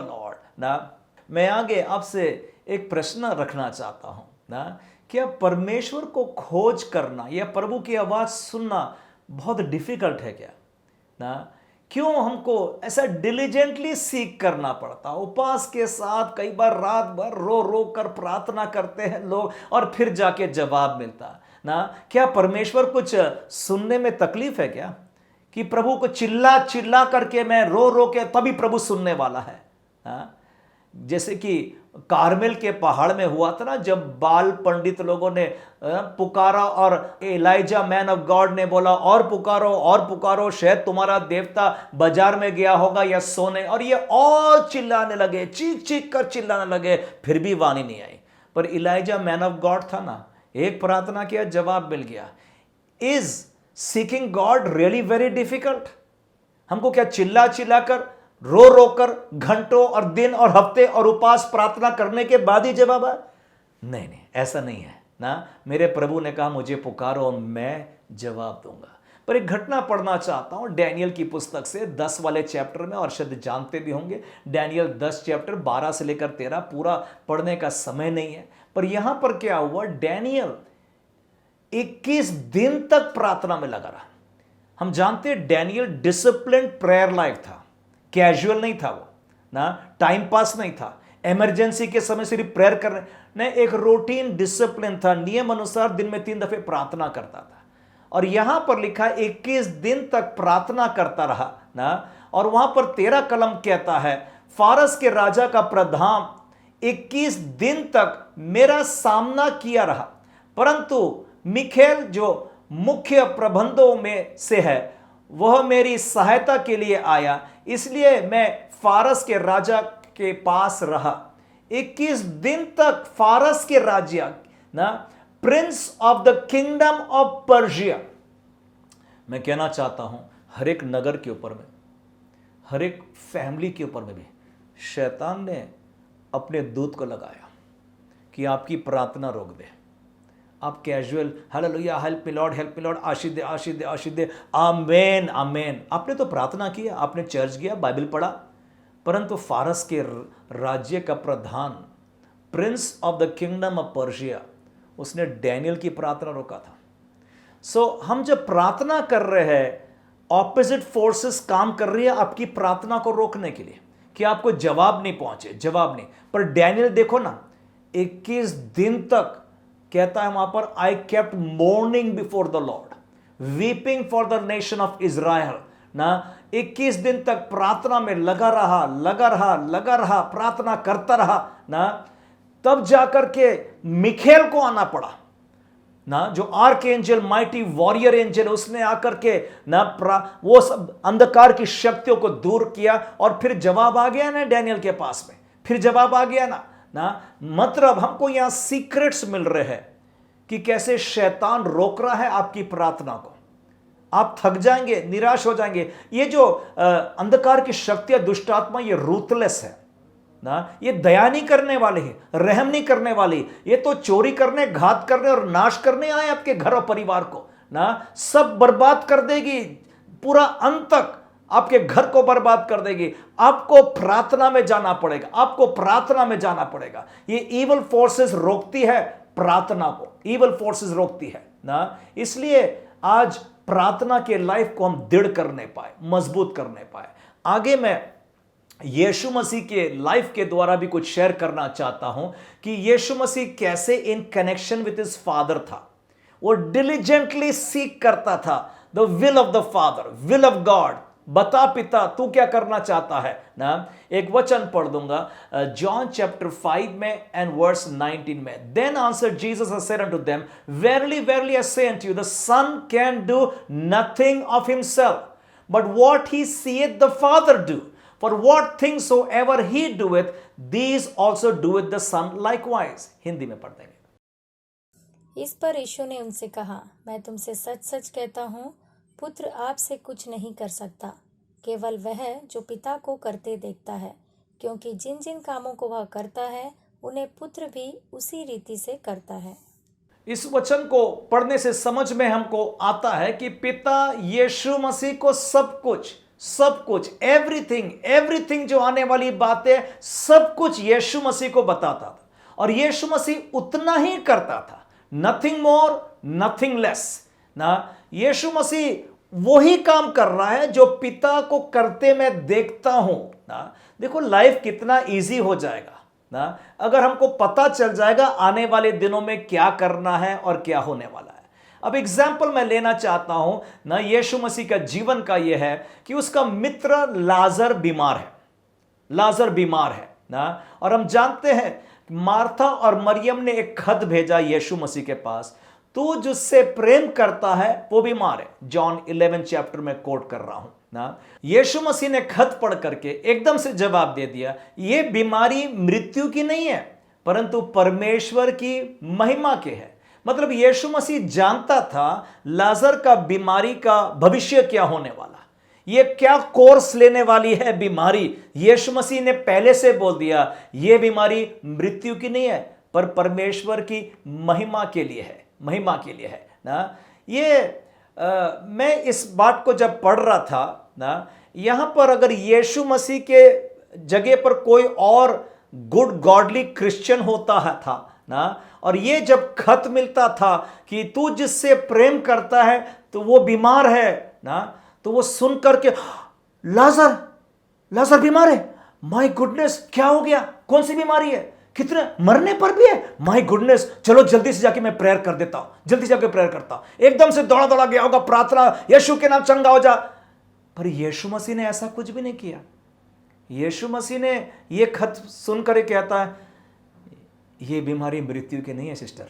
Speaker 1: Lord ना। मैं आगे आपसे एक प्रश्न रखना चाहता हूं ना, क्या परमेश्वर को खोज करना या प्रभु की आवाज सुनना बहुत डिफिकल्ट है क्या ना? क्यों हमको ऐसा डिलिजेंटली सीख करना पड़ता? उपवास के साथ कई बार रात भर रो रो कर प्रार्थना करते हैं लोग, और फिर जाके जवाब मिलता ना। क्या परमेश्वर कुछ सुनने में तकलीफ है क्या, कि प्रभु को चिल्ला चिल्ला करके मैं रो रो के तभी प्रभु सुनने वाला है ना? जैसे कि कारमेल के पहाड़ में हुआ था ना, जब बाल पंडित लोगों ने पुकारा और एलाइजा मैन ऑफ गॉड ने बोला और पुकारो, शायद तुम्हारा देवता बाजार में गया होगा या सोने, और ये और चिल्लाने लगे, चीख चीख कर चिल्लाने लगे, फिर भी वाणी नहीं आई। पर एलाइजा मैन ऑफ गॉड था ना, एक प्रार्थना किया, जवाब मिल गया। Is seeking God really very difficult? हमको क्या चिल्ला चिल्ला कर, रो रो कर घंटों और दिन और हफ्ते और उपवास प्रार्थना करने के बाद ही जवाब आए? नहीं, ऐसा नहीं है ना। मेरे प्रभु ने कहा मुझे पुकारो और मैं जवाब दूंगा। पर एक घटना पढ़ना चाहता हूं डैनियल की पुस्तक से 10 वाले चैप्टर में, और शायद जानते भी होंगे डैनियल 10 चैप्टर 12 से लेकर 13, पूरा पढ़ने का समय नहीं है। पर यहां पर क्या हुआ, डैनियल 21 दिन तक प्रार्थना में लगा रहा। हम जानते हैं डैनियल डिसिप्लिन प्रेयर लाइफ था, कैजुअल नहीं था वो ना, टाइम पास नहीं था, इमरजेंसी के समय सिर्फ प्रेयर करने, एक रूटीन डिसिप्लिन था, नियम अनुसार दिन में 3 दफे प्रार्थना करता था। और यहां पर लिखा 21 दिन तक प्रार्थना करता रहा ना। और वहां पर 13 कलम कहता है, फारस के राजा का प्रधान 21 दिन तक मेरा सामना किया रहा, परंतु मिखेल जो मुख्य प्रबंधों में से है वह मेरी सहायता के लिए आया, इसलिए मैं फारस के राजा के पास रहा। 21 दिन तक फारस के राजा ना, Prince of the kingdom of Persia. मैं कहना चाहता हूं हर एक नगर के ऊपर में, हर एक फैमिली के ऊपर में भी शैतान ने अपने दूत को लगाया कि आपकी प्रार्थना रोक दे। आप casual hallelujah, help me Lord, आशीष दे, आमेन आमेन। आपने तो प्रार्थना किया, आपने चर्च गया, बाइबल पढ़ा, परंतु फारस के राज्य का प्रधान, prince of the kingdom of Persia, उसने डैनियल की प्रार्थना रोका था। सो हम जब प्रार्थना कर रहे हैं, ऑपोजिट फोर्सेस काम कर रही है आपकी प्रार्थना को रोकने के लिए कि आपको जवाब नहीं पहुंचे, जवाब नहीं। पर डैनियल देखो ना, 21 दिन तक कहता है वहां पर, I kept morning before the Lord, weeping for the nation of Israel ना। 21 दिन तक प्रार्थना में लगा रहा, प्रार्थना करता रहा ना। तब जाकर के मिखेल को आना पड़ा ना, जो arc angel, mighty warrior angel, उसने आकर के ना वो सब अंधकार की शक्तियों को दूर किया, और फिर जवाब आ गया ना डैनियल के पास में, फिर जवाब आ गया ना। मतलब हमको यहां सीक्रेट्स मिल रहे हैं कि कैसे शैतान रोक रहा है आपकी प्रार्थना को। आप थक जाएंगे, निराश हो जाएंगे। ये जो अंधकार की शक्तियां, दुष्टात्मा, ये रूथलेस है ना, ये दया नहीं करने वाले हैं, रहम नहीं करने वाले, ये तो चोरी करने, घात करने और नाश करने आए आपके घर और परिवार को ना। सब बर्बाद कर देगी, पूरा अंत तक आपके घर को बर्बाद कर देगी। आपको प्रार्थना में जाना पड़ेगा, ये इविल फोर्सेस रोकती है प्रार्थना को, इविल फोर्सेस रोकती है ना। इसलिए आज प्रार्थना के लाइफ को हम दृढ़ करने पाए, मजबूत करने पाए। आगे मैं यीशु मसीह के लाइफ के द्वारा भी कुछ शेयर करना चाहता हूं कि यीशु मसीह कैसे in connection with his father था। वो डिलिजेंटली सीक करता था the will of the father, will of God, बता पिता तू क्या करना चाहता है ना। एक वचन पढ़ दूंगा जॉन चैप्टर 5 में एंड वर्स 19 में। Then answered Jesus and said unto them, verily verily I say unto you, the son can do nothing of himself, but what he seeth the father do, for what things soever he doeth, these also doeth the son likewise। Hindi में पढ़ देंगे।
Speaker 2: इस पर यीशु ने उनसे कहा, मैं तुमसे सच सच कहता हूँ, पुत्र आपसे कुछ नहीं कर सकता, केवल वह जो पिता को करते देखता है, क्योंकि जिन जिन कामों को वह करता है उन्हें पुत्र भी उसी रीति से करता है।
Speaker 1: इस वचन को पढ़ने से समझ में हमको आता है कि पिता यीशु मसीह को सब कुछ एवरीथिंग जो आने वाली बातें सब कुछ यीशु मसीह को बताता था, और यीशु मसीह उतना ही करता था, नथिंग मोर नथिंग लेस ना। यीशु मसीह वही काम कर रहा है जो पिता को करते मैं देखता हूं ना। देखो लाइफ कितना इजी हो जाएगा ना अगर हमको पता चल जाएगा आने वाले दिनों में क्या करना है और क्या होने वाला है। अब एग्जाम्पल मैं लेना चाहता हूं ना, यीशु मसीह का जीवन का यह है कि उसका मित्र लाजर बीमार है ना, और हम जानते हैं मार्था और मरियम ने एक खत भेजा यीशु मसीह के पास, तू जिससे प्रेम करता है वो बीमार है। जॉन 11 चैप्टर में कोट कर रहा हूं ना। यीशु मसीह ने खत पढ़ करके एकदम से जवाब दे दिया, ये बीमारी मृत्यु की नहीं है परंतु परमेश्वर की महिमा के है। मतलब यीशु मसीह जानता था लाजर का बीमारी का भविष्य क्या होने वाला, ये क्या कोर्स लेने वाली है बीमारी। यीशु मसीह ने पहले से बोल दिया ये बीमारी मृत्यु की नहीं है पर परमेश्वर की महिमा के लिए है ना। मैं इस बात को जब पढ़ रहा था ना, यहां पर अगर यीशु मसीह के जगह पर कोई और गुड गॉडली क्रिश्चियन होता है था ना, और ये जब खत मिलता था कि तू जिससे प्रेम करता है तो वो बीमार है ना, तो वो सुन करके लाजर बीमार है, माय गुडनेस क्या हो गया, कौन सी बीमारी है, कितने मरने पर भी है, माय गुडनेस, चलो जल्दी से जाके मैं प्रेयर कर देता हूं, जल्दी जाके प्रेयर करता हूं। एकदम से दौड़ा गया होगा प्रार्थना, यीशु के नाम चंगा हो जा। पर यीशु मसीह ने ऐसा कुछ भी नहीं किया। यीशु मसीह ने यह खत सुनकर कहता है ये बीमारी मृत्यु की नहीं है सिस्टर,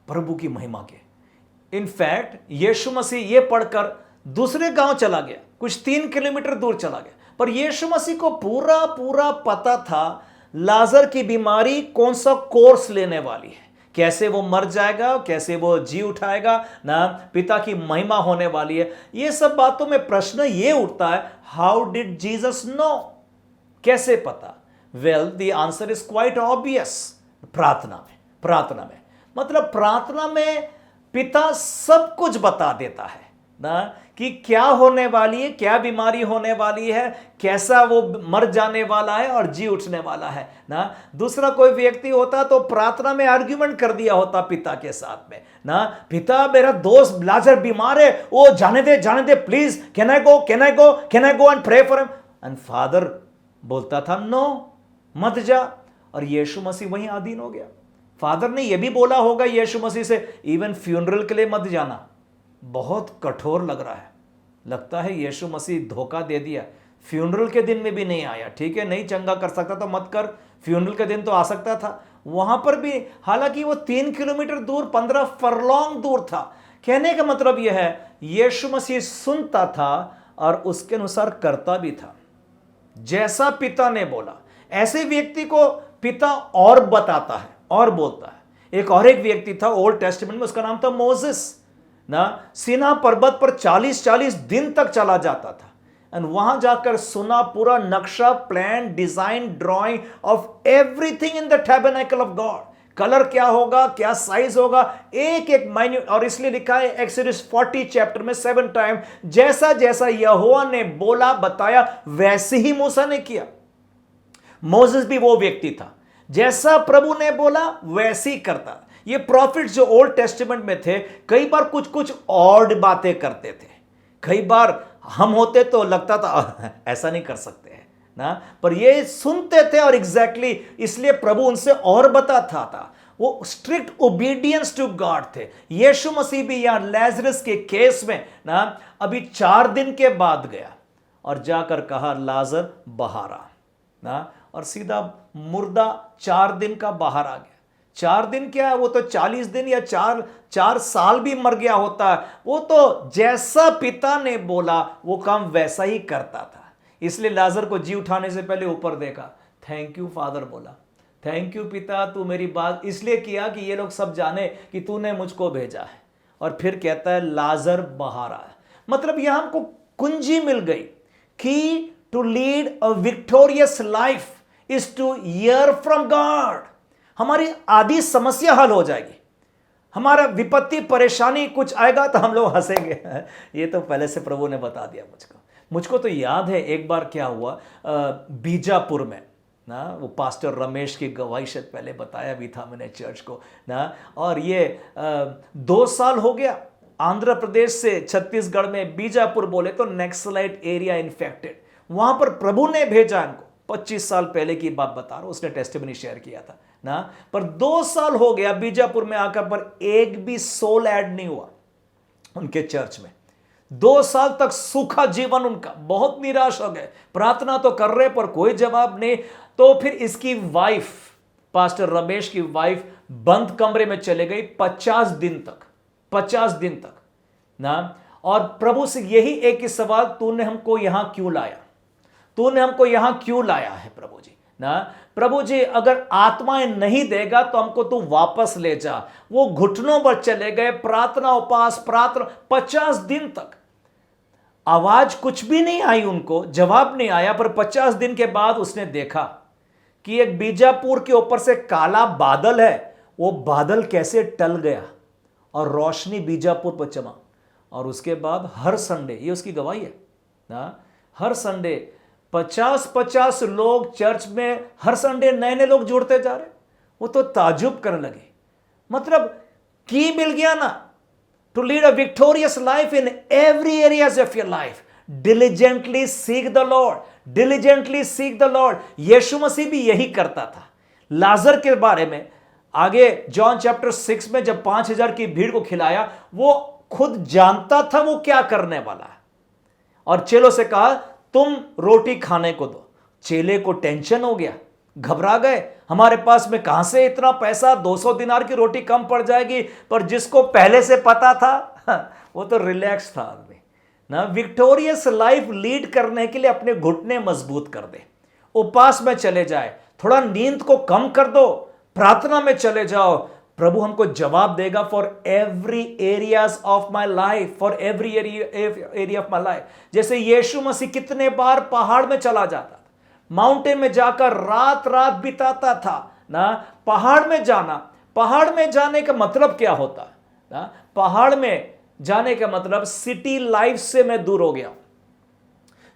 Speaker 1: प्रभु की महिमा के। इनफैक्ट यीशु मसीह ये पढ़कर दूसरे गांव चला गया, कुछ 3 किलोमीटर दूर चला गया, पर यीशु मसीह को पूरा पता था लाजर की बीमारी कौन सा कोर्स लेने वाली है, कैसे वो मर जाएगा, कैसे वो जी उठाएगा ना, पिता की महिमा होने वाली है। ये सब बातों में प्रश्न ये उठता है, हाउ डिड जीसस नो, कैसे पता? Well the answer is quite obvious, प्रार्थना में मतलब प्रार्थना में पिता सब कुछ बता देता है ना कि क्या होने वाली है, क्या बीमारी होने वाली है, कैसा वो मर जाने वाला है और जी उठने वाला है ना। दूसरा कोई व्यक्ति होता तो प्रार्थना में आर्ग्यूमेंट कर दिया होता पिता के साथ में ना, पिता मेरा दोस्त लाजर बीमार है, वो जाने दे please, can I go and pray for him. And father बोलता था नो मत जा, और यीशु मसीह वहीं अधीन हो गया। फादर ने यह भी बोला होगा यीशु मसीह से इवन फ्यूनरल के लिए मत जाना। बहुत कठोर लग रहा है, लगता है यीशु मसीह धोखा दे दिया, फ्यूनरल के दिन में भी नहीं आया। ठीक है, नहीं चंगा कर सकता तो मत कर, फ्यूनरल के दिन तो आ सकता था। वहां पर भी हालांकि वो 3 किलोमीटर दूर 15 फरलॉन्ग दूर था। कहने का मतलब यह है यीशु मसीह सुनता था और उसके अनुसार करता भी था, जैसा पिता ने बोला। ऐसे व्यक्ति को पिता और बताता है और बोलता है। एक व्यक्ति था ओल्ड टेस्टामेंट में, उसका नाम था मोसेस ना। सीना पर्वत पर 40 दिन तक चला जाता था एंड वहां जाकर सुना पूरा नक्शा, plan, design, drying of everything in the tabernacle of God. Colour क्या होगा, क्या साइज होगा, एक माइन्यूट। और इसलिए लिखा है एक्सोडस 40 चैप्टर में 7 टाइम, जैसा जैसा यहोवा ने बोला बताया वैसे ही मूसा ने किया। मोसेस भी वो व्यक्ति था, जैसा प्रभु ने बोला वैसे ही करता। ये प्रॉफिट्स जो ओल्ड टेस्टामेंट में थे कई बार कुछ ऑड बातें करते थे, कई बार हम होते तो लगता था ऐसा नहीं कर सकते हैं ना, पर ये सुनते थे और एग्जैक्टली इसलिए प्रभु उनसे और बताता था। वो स्ट्रिक्ट ओबीडियंस टू गॉड थे। यीशु मसीह भी यहां लाजरस के केस में ना अभी 4 दिन के बाद गया और जाकर कहा लाजर बाहर आ ना, और सीधा मुर्दा 4 दिन का बाहर आ गया। 4 दिन क्या है, वो तो 40 दिन या 4 साल भी मर गया होता है। वो तो जैसा पिता ने बोला वो काम वैसा ही करता था। इसलिए लाजर को जी उठाने से पहले ऊपर देखा, थैंक यू फादर बोला, थैंक यू पिता, तू मेरी बात इसलिए किया कि ये लोग सब जाने कि तूने मुझको भेजा है। और फिर कहता है लाजर बाहर आया। मतलब यहां हमको कुंजी मिल गई कि to lead a victorious life is to hear from God. हमारी आधी समस्या हल हो जाएगी। हमारा विपत्ति परेशानी कुछ आएगा तो हम लोग हंसेंगे, ये तो पहले से प्रभु ने बता दिया मुझको तो याद है एक बार क्या हुआ बीजापुर में ना, वो पास्टर रमेश की गवाही शायद पहले बताया भी था मैंने चर्च को ना। और ये 2 साल हो गया आंध्र प्रदेश से छत्तीसगढ़ में बीजापुर बोले तो नक्सलाइट एरिया इन्फेक्टेड, वहां पर प्रभु ने भेजा इनको। 25 साल पहले की बात बता रहा हूं, उसने टेस्टिमनी शेयर किया था ना। पर 2 साल हो गया बीजापुर में आकर, पर एक भी सोल ऐड नहीं हुआ उनके चर्च में। 2 साल तक सूखा जीवन उनका, बहुत निराश हो गए, प्रार्थना तो कर रहे पर कोई जवाब नहीं। तो फिर इसकी वाइफ, पास्टर रमेश की वाइफ बंद कमरे में चले गई 50 दिन तक ना। और प्रभु से यही एक ही सवाल, तूने हमको यहां क्यों लाया, तूने हमको यहां क्यों लाया है प्रभु जी ना। प्रभु जी अगर आत्माएं नहीं देगा तो हमको तू वापस ले जा। वो घुटनों पर चले गए, प्रार्थना उपवास प्रार्थना 50 दिन तक, आवाज कुछ भी नहीं आई उनको, जवाब नहीं आया। पर 50 दिन के बाद उसने देखा कि एक बीजापुर के ऊपर से काला बादल है, वो बादल कैसे टल गया और रोशनी बीजापुर पर चमा। और उसके बाद हर संडे, ये उसकी गवाही है ना, हर संडे 50-50 लोग चर्च में, हर संडे नए नए लोग जुड़ते जा रहे। वो तो ताजुब करने लगे, मतलब की मिल गया ना, to lead a victorious life in every areas of your life. Diligently seek the Lord, diligently seek the Lord. यीशु मसीह भी यही करता था। लाजर के बारे में आगे जॉन चैप्टर 6 में जब 5000 की भीड़ को खिलाया, वो खुद जानता था वो क्या करने वाला है, और चेलों से कहा तुम रोटी खाने को दो। चेले को टेंशन हो गया, घबरा गए, हमारे पास में कहां से इतना पैसा, 200 दिनार की रोटी कम पड़ जाएगी। पर जिसको पहले से पता था वो तो रिलैक्स था आदमी ना। विक्टोरियस लाइफ लीड करने के लिए अपने घुटने मजबूत कर दे, उपवास में चले जाए, थोड़ा नींद को कम कर दो, प्रार्थना में चले जाओ। प्रभु हमको जवाब देगा for every areas of my life, for every area of my life. जैसे यीशु मसीह कितने बार पहाड़ में चला जाता था, माउंटेन में जाकर रात रात बिताता था ना। पहाड़ में जाना, पहाड़ में जाने का मतलब क्या होता है ना, पहाड़ में जाने का मतलब सिटी लाइफ से मैं दूर हो गया।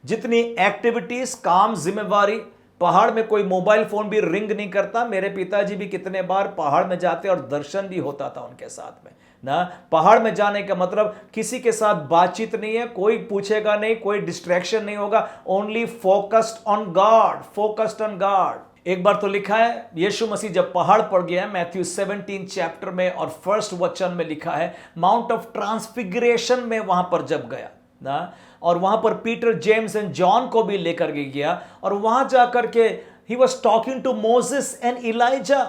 Speaker 1: जितनी एक्टिविटीज, काम, जिम्मेवारी, पहाड़ में कोई मोबाइल फोन भी रिंग नहीं करता। मेरे पिताजी भी कितने बार पहाड़ में जाते और दर्शन भी होता था उनके साथ में ना। पहाड़ में जाने का मतलब किसी के साथ बातचीत नहीं है, कोई पूछेगा नहीं, कोई डिस्ट्रैक्शन नहीं होगा, only focused on God, focused on God. एक बार तो लिखा है यीशु मसीह जब पहाड़ पर गया, मैथ्यू 17 चैप्टर में और 1 वचन में लिखा है, माउंट ऑफ ट्रांसफिगरेशन में वहां पर जब गया ना, और वहां पर पीटर, जेम्स एंड जॉन को भी लेकर के गया, और वहां जाकर के ही was talking to Moses and Elijah,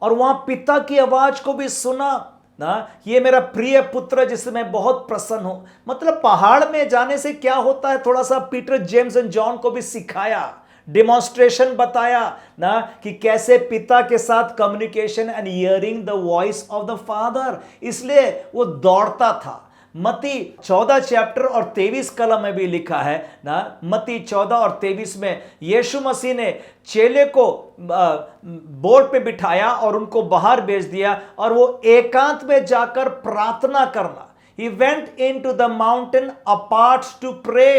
Speaker 1: और वहां पिता की आवाज को भी सुना ना, ये मेरा प्रिय पुत्र जिससे मैं बहुत प्रसन्न हूं। मतलब पहाड़ में जाने से क्या होता है, थोड़ा सा पीटर, जेम्स एंड जॉन को भी सिखाया, डेमोन्स्ट्रेशन बताया ना कि कैसे पिता के साथ communication and hearing the voice of the father. इसलिए वो दौड़ता था। मत्ती 14 चैप्टर और 23 कलम में भी लिखा है ना, मत्ती 14 और 23 में यीशु मसीह ने चेले को बोर्ड पे बिठाया और उनको बाहर भेज दिया, और वो एकांत में जाकर प्रार्थना करना। He went into the mountain apart to pray,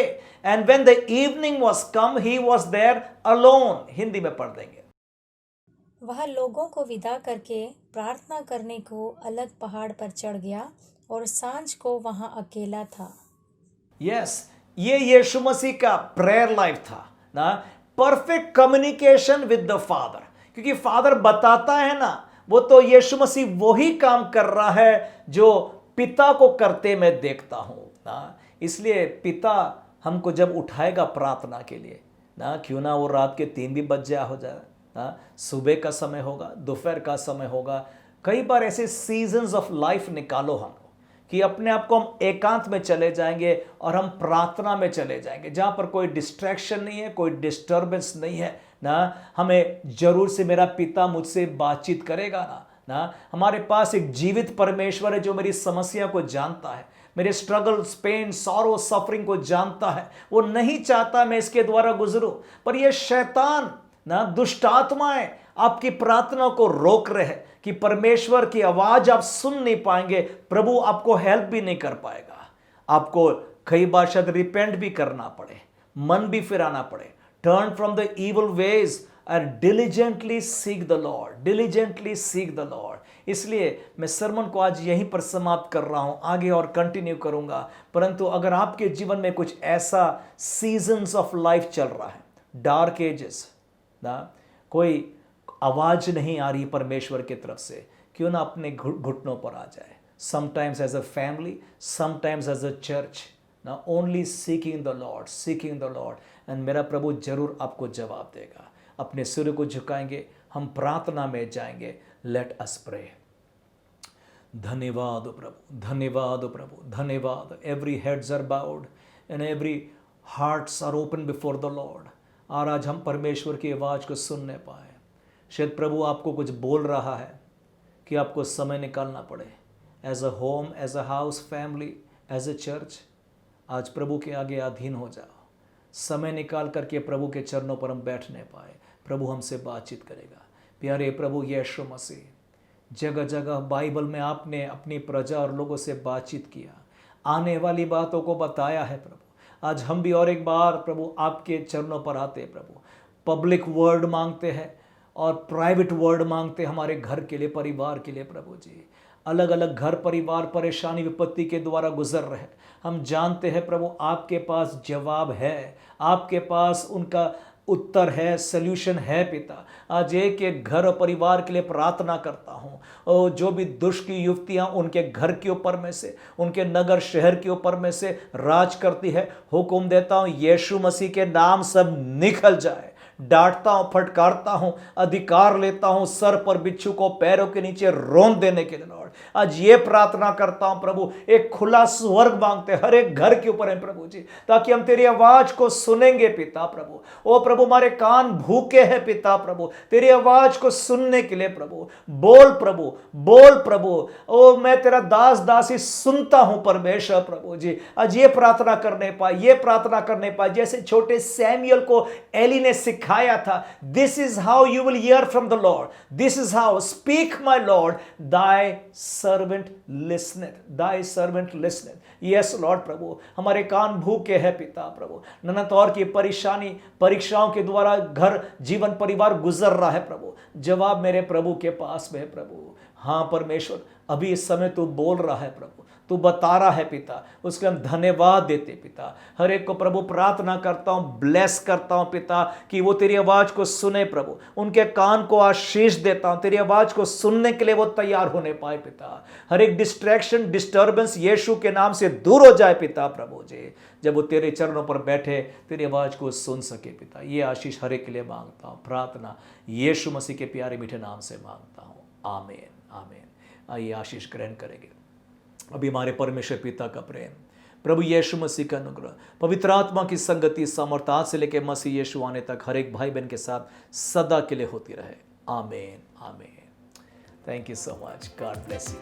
Speaker 1: and when the evening was come, he was there alone. Hindi में पढ़ देंगे।
Speaker 2: वह लोगों को विदा करके प्रार्थना करने को अलग पहाड़ पर चढ़ गया और सांझ को वहां अकेला था।
Speaker 1: यस, ये यीशु मसीह का प्रेयर लाइफ था ना, perfect communication with the father. क्योंकि फादर बताता है ना, वो तो यीशु मसीह वही काम कर रहा है जो पिता को करते मैं देखता हूं ना। इसलिए पिता हमको जब उठाएगा प्रार्थना के लिए ना, क्यों ना वो रात के 3 भी बज जाए हो जाए ना, सुबह का समय होगा, दोपहर का समय होगा, कई बार ऐसे सीजन्स ऑफ लाइफ निकालो हम कि अपने आप को हम एकांत में चले जाएंगे और हम प्रार्थना में चले जाएंगे, जहाँ पर कोई डिस्ट्रैक्शन नहीं है, कोई डिस्टर्बेंस नहीं है ना। हमें जरूर से मेरा पिता मुझसे बातचीत करेगा ना, हमारे पास एक जीवित परमेश्वर है जो मेरी समस्या को जानता है, मेरे स्ट्रगल्स, पेन, सॉरो, सफरिंग को जानता है। वो नहीं चाहता मैं इसके द्वारा गुजरूं, पर ये शैतान ना, दुष्ट आत्माएं आपकी प्रार्थना को रोक रहे हैं कि परमेश्वर की आवाज आप सुन नहीं पाएंगे, प्रभु आपको हेल्प भी नहीं कर पाएगा। आपको कई बार शायद रिपेंट भी करना पड़े, मन भी फिराना पड़े। Turn from the evil ways and diligently seek the Lord, diligently seek the Lord। इसलिए मैं सरमन को आज यहीं पर समाप्त कर रहा हूं, आगे और कंटिन्यू करूंगा। परंतु अगर आपके जीवन में कुछ ऐसा सीजन्स ऑफ लाइफ चल रहा है, डार्क एजेस ना, कोई आवाज नहीं आ रही परमेश्वर की तरफ से, क्यों ना अपने घुटनों पर आ जाए। Sometimes as a family, sometimes as a church ना, only seeking the Lord, seeking the Lord, and मेरा प्रभु जरूर आपको जवाब देगा। अपने सिर को झुकाएंगे, हम प्रार्थना में जाएंगे। Let us pray. धन्यवाद प्रभु, धन्यवाद प्रभु, धन्यवाद। Every heads are bowed and every hearts are open before the Lord. और आज हम परमेश्वर की आवाज़ को सुनने पाए। शायद प्रभु आपको कुछ बोल रहा है कि आपको समय निकालना पड़े, as a home, as a house, family, as a church. आज प्रभु के आगे अधीन हो जाओ, समय निकाल करके प्रभु के चरणों पर हम बैठने पाए। प्रभु हमसे बातचीत करेगा। प्यारे प्रभु यीशु मसीह, जगह जगह बाइबल में आपने अपनी प्रजा और लोगों से बातचीत किया, आने वाली बातों को बताया है प्रभु। आज हम भी और एक बार प्रभु आपके चरणों पर आते हैं प्रभु। पब्लिक वर्ड मांगते हैं और प्राइवेट वर्ड मांगते हैं हमारे घर के लिए, परिवार के लिए प्रभु जी। अलग अलग घर परिवार परेशानी विपत्ति के द्वारा गुजर रहे, हम जानते हैं प्रभु आपके पास जवाब है, आपके पास उनका उत्तर है, सल्यूशन है पिता। आज एक एक घर और परिवार के लिए प्रार्थना करता हूँ, और जो भी दुष्ट की युक्तियाँ उनके घर के ऊपर में से, उनके नगर शहर के ऊपर में से राज करती है, हुक्म देता हूँ यीशु मसीह के नाम सब निकल जाए। डांटता हूँ, फटकारता हूँ, अधिकार लेता हूँ सर पर बिच्छू को पैरों के नीचे रोंद देने के लिए लॉर्ड। आज ये प्रार्थना करता हूँ प्रभु, एक खुला स्वर्ग मांगते हर एक घर के ऊपर है प्रभु जी, ताकि हम तेरी आवाज को सुनेंगे पिता प्रभु। ओ प्रभु, हमारे कान भूखे हैं पिता प्रभु तेरी आवाज को सुनने के लिए प्रभु। बोल प्रभु, बोल प्रभु। ओ मैं तेरा दास दासी सुनता हूँ परमेश्वर प्रभु जी। आज ये प्रार्थना करने पाए, ये प्रार्थना करने पाए जैसे छोटे सैमुअल को एली ने सिखाया था। This is how you will hear from the Lord, this is how speak my Lord, thy servant listeneth, thy servant listeneth. Yes Lord प्रभु, हमारे कान भूखे हैं पिता प्रभु। ननद और की परेशानी, परीक्षाओं के द्वारा घर, जीवन, परिवार गुजर रहा है प्रभु। जवाब मेरे प्रभु के पास में है प्रभु। हाँ परमेश्वर, अभी इस समय तू बोल रहा है प्रभु, तू बता रहा है पिता, उसके हम धन्यवाद देते पिता। हर एक को प्रभु प्रार्थना करता हूँ, ब्लेस करता हूँ पिता, कि वो तेरी आवाज़ को सुने प्रभु। उनके कान को आशीष देता हूँ, तेरी आवाज़ को सुनने के लिए वो तैयार होने पाए पिता। हर एक डिस्ट्रैक्शन, डिस्टर्बेंस यीशु के नाम से दूर हो जाए पिता प्रभु जी। जब वो तेरे चरणों पर बैठे तेरी आवाज़ को सुन सके पिता। ये आशीष हर एक के लिए मांगता हूँ, प्रार्थना यीशु मसीह के प्यारे मीठे नाम से मांगता हूँ, आमीन आमीन। आइए आशीष ग्रहण करेंगे। अभी हमारे परमेश्वर पिता का प्रेम, प्रभु यीशु मसीह का अनुग्रह, पवित्र आत्मा की संगति, सामर्थ आज से लेकर मसीह यीशु आने तक हर एक भाई बहन के साथ सदा के लिए होती रहे, आमीन आमीन। Thank you so much, God bless you.